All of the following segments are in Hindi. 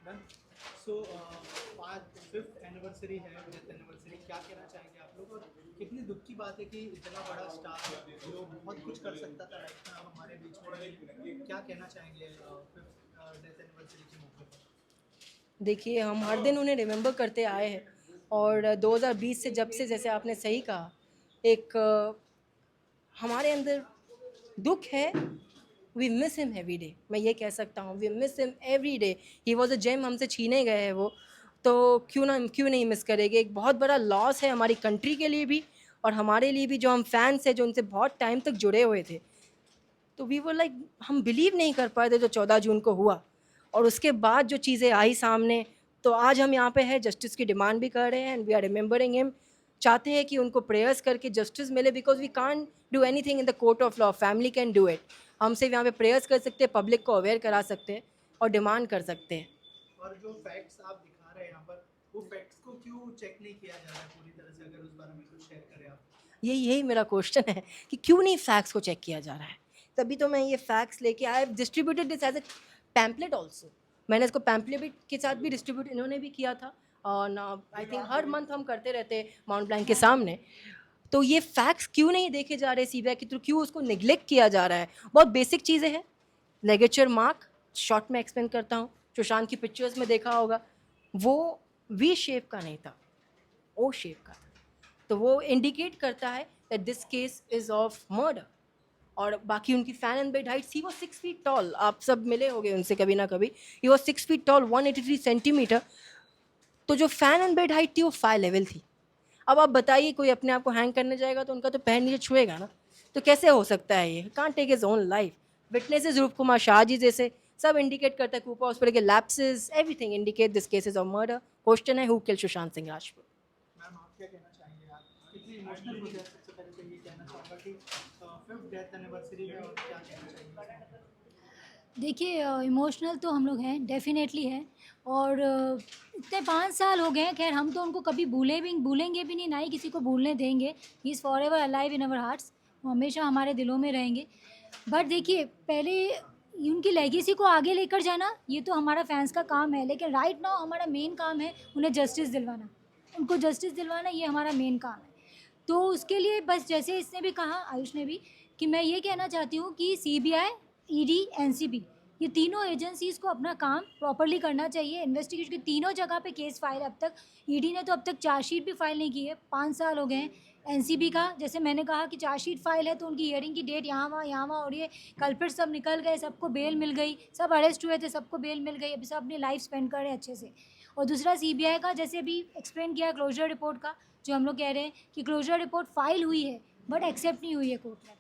डन। सो आज 5th एनिवर्सरी है, डेथ एनिवर्सरी, क्या कहना चाहेंगे आप लोग? और कितनी दुख की बात है कि इतना बड़ा स्टार जो बहुत कुछ कर सकता था राइट नाउ हमारे बीच में नहीं। क्या कहना चाहेंगे 5th डेथ एनिवर्सरी के मौके पर? देखिए, हम हर दिन उन्हें रिमेंबर करते आए हैं और 2020 से, जब से, जैसे आपने सही कहा, एक हमारे अंदर दुख है। We miss him every day, मैं ये कह सकता हूँ, we miss him every day. He was a gem, हमसे छीने गए हैं वो, तो क्यों नहीं मिस करेंगे। एक बहुत बड़ा लॉस है हमारी कंट्री के लिए भी और हमारे लिए भी, जो हम फैंस हैं, जो उनसे बहुत टाइम तक जुड़े हुए थे। तो वी वर लाइक, हम बिलीव नहीं कर पाए थे जो 14 जून को हुआ, और उसके बाद जो चीज़ें आई सामने, तो आज हम यहाँ पे हैं, जस्टिस की डिमांड भी कर रहे हैं and we are remembering him. चाहते हैं कि उनको प्रेयर्स करके जस्टिस मिले, because we can't do anything in the court of law, family can do it. हम सिर्फ यहाँ पे प्रेयर्स कर सकते हैं, पब्लिक को अवेयर करा सकते हैं और डिमांड कर सकते हैं। और जो फैक्ट्स आप दिखा रहे हैं यहाँ पर, वो फैक्ट्स को क्यों चेक नहीं किया जा रहा है पूरी तरह से? अगर उस बारे में कुछ शेयर करें आप। यही मेरा क्वेश्चन है कि क्यों नहीं फैक्ट्स को चेक किया जा रहा है। तभी तो मैं ये फैक्ट्स लेके, I have distributed this as a pamphlet also. मैंने इसको पैम्पलेट के साथ भी डिस्ट्रीब्यूट इन्होंने भी किया था, और आई थिंक हर मंथ हम करते रहते हैं माउंट ब्लैंक के सामने। तो ये फैक्ट्स क्यों नहीं देखे जा रहे सीबीआई के थ्रू, क्यों उसको निगलेक्ट किया जा रहा है? बहुत बेसिक चीज़ें हैं। लेगेचर मार्क, शॉर्ट में एक्सप्लेन करता हूँ, सुशांत की पिक्चर्स में देखा होगा, वो वी शेप का नहीं था, ओ शेप का था। तो वो इंडिकेट करता है that this case is of murder. और बाकी उनकी fan and bed height, he was 6 feet tall, आप सब मिले होंगे उनसे कभी ना कभी। He was 6 feet tall, 183 centimetre. तो जो फैन एंड बेड हाइट थी वो 5 लेवल थी। अब आप बताइए, कोई अपने आप को हैंग करने जाएगा तो उनका तो पैर नीचे छुएगा ना। तो कैसे हो सकता है ये? Can't take his own life. Witnesses Roop Kumar Shah ji जैसे सब इंडिकेट करता है, कूपा हॉस्पिटल के lapses, everything indicate this cases of murder. Question है, who kill Sushant Singh Rajput? Ma'am आप क्या कहना चाहेंगे? आप कितनी इमोशनल हो जाए? सबसे पहले तो ये कहना चाहूँगा कि 5th डेथ एनिवर्सरी है, और क्या कहना चाहेंगे? देखिए, इमोशनल तो हम लोग हैं, डेफिनेटली हैं। और इतने 5 साल हो गए हैं, खैर हम तो उनको कभी भूलेंगे भी नहीं, ना ही किसी को भूलने देंगे। He is for ever alive in our hearts, वो हमेशा हमारे दिलों में रहेंगे। बट देखिए, पहले उनकी लेगेसी को आगे लेकर जाना ये तो हमारा फैंस का काम है, लेकिन राइट नाउ हमारा मेन काम है उन्हें जस्टिस दिलवाना। उनको जस्टिस दिलवाना ये हमारा मेन काम है। तो उसके लिए बस, जैसे इसने भी कहा, आयुष ने भी, कि मैं ये कहना चाहती हूँ कि सीबीआई, ईडी, एनसीबी, ये तीनों एजेंसीज़ को अपना काम प्रॉपरली करना चाहिए। इन्वेस्टिगेशन की तीनों जगह पे केस फाइल, अब तक ईडी ने तो अब तक चार्जशीट भी फाइल नहीं की है, 5 साल हो गए हैं। एनसीबी का, जैसे मैंने कहा कि चार्जशीट फाइल है, तो उनकी हियरिंग की डेट यहाँ वहाँ हो रही है। कल्प्रिट सब निकल गए, सबको बेल मिल गई, सब अरेस्ट हुए थे, सबको बेल मिल गई, अभी सब अपनी लाइफ स्पेंड कर रहे हैं अच्छे से। और दूसरा सीबीआई का, जैसे अभी एक्सप्लेन किया क्लोजर रिपोर्ट का, जो हम लोग कह रहे हैं कि क्लोजर रिपोर्ट फाइल हुई है बट एक्सेप्ट नहीं हुई है, कोर्ट में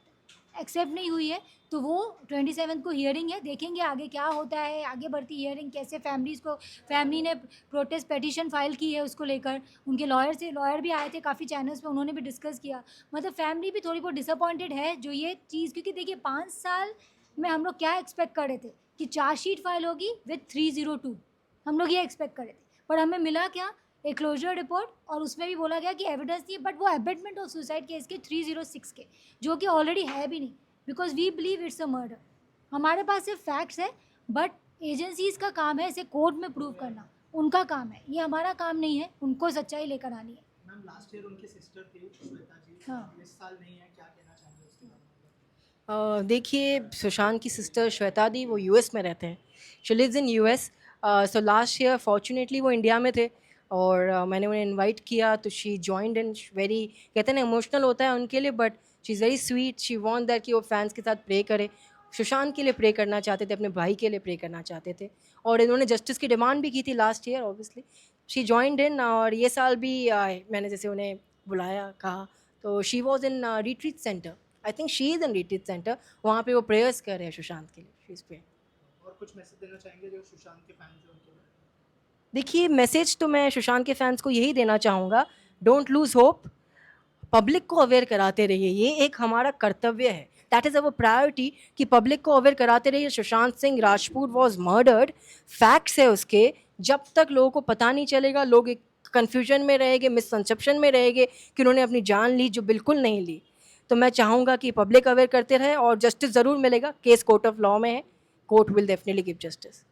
एक्सेप्ट नहीं हुई है। तो वो 27 को हियरिंग है, देखेंगे आगे क्या होता है, आगे बढ़ती हियरिंग कैसे। फैमिली ने प्रोटेस्ट पेटिशन फाइल की है उसको लेकर, उनके लॉयर भी आए थे काफ़ी चैनल्स पे, उन्होंने भी डिस्कस किया। मतलब फैमिली भी थोड़ी बहुत डिसअपॉइंटेड है जो ये चीज़, क्योंकि देखिए 5 साल में हम लोग क्या एक्सपेक्ट कर रहे थे कि चार्जशीट फाइल होगी विथ 302, हम लोग ये एक्सपेक्ट कर रहे थे। पर हमें मिला क्या? एक क्लोजर रिपोर्ट, और उसमें भी बोला गया कि एविडेंस नहीं है, बट वो एबेटमेंट ऑफ सुसाइड केस के 306 के, जो कि ऑलरेडी है भी नहीं, because we believe it's a murder. हमारे पास सिर्फ फैक्ट्स है, बट एजेंसीज का काम है इसे कोर्ट में प्रूव करना, उनका काम है, ये हमारा काम नहीं है उनको सच्चाई लेकर आनी है। मैम लास्ट ईयर उनकी सिस्टर थी श्वेता जी, हाँ, इस साल नहीं है, क्या कहना चाहेंगे उसके बारे में? देखिए, सुशांत की सिस्टर श्वेता दी, वो यूएस में रहते हैं। She lives in US. So last year fortunately वो इंडिया में थे, और मैंने उन्हें इनवाइट किया, तो शी जॉइंड इन वेरी, कहते हैं ना, इमोशनल होता है उनके लिए, but she is very sweet. She want that कि वो फैंस के साथ प्रे करे, सुशांत के लिए प्रे करना चाहते थे, अपने भाई के लिए प्रे करना चाहते थे, और इन्होंने जस्टिस की डिमांड भी की थी last year. Obviously she joined in, और ये साल भी मैंने जैसे उन्हें बुलाया, कहा, तो she was in retreat centre. I think she is in retreat centre, वहाँ पे वो प्रेयर्स कर रहे हैं सुशांत के लिए, शी इज़ प्रेइंग। और कुछ मैसेज देना चाहेंगे जो सुशांत के फैंस हैं उनके बारे में? देखिए, मैसेज तो मैं सुशांत के फैंस को यही देना चाहूँगा, डोंट लूज़ होप। पब्लिक को अवेयर कराते रहिए, ये एक हमारा कर्तव्य है, दैट इज़ अवर प्रायोरिटी, कि पब्लिक को अवेयर कराते रहिए। Sushant Singh Rajput was murdered, facts है उसके। जब तक लोगों को पता नहीं चलेगा, लोग एक कन्फ्यूजन में रहेंगे, मिसकंसेप्शन में रहेंगे कि उन्होंने अपनी जान ली, जो बिल्कुल नहीं ली। तो मैं चाहूँगा कि पब्लिक अवेयर करते रहे, और जस्टिस ज़रूर मिलेगा। केस कोर्ट ऑफ लॉ में है, court will definitely give justice.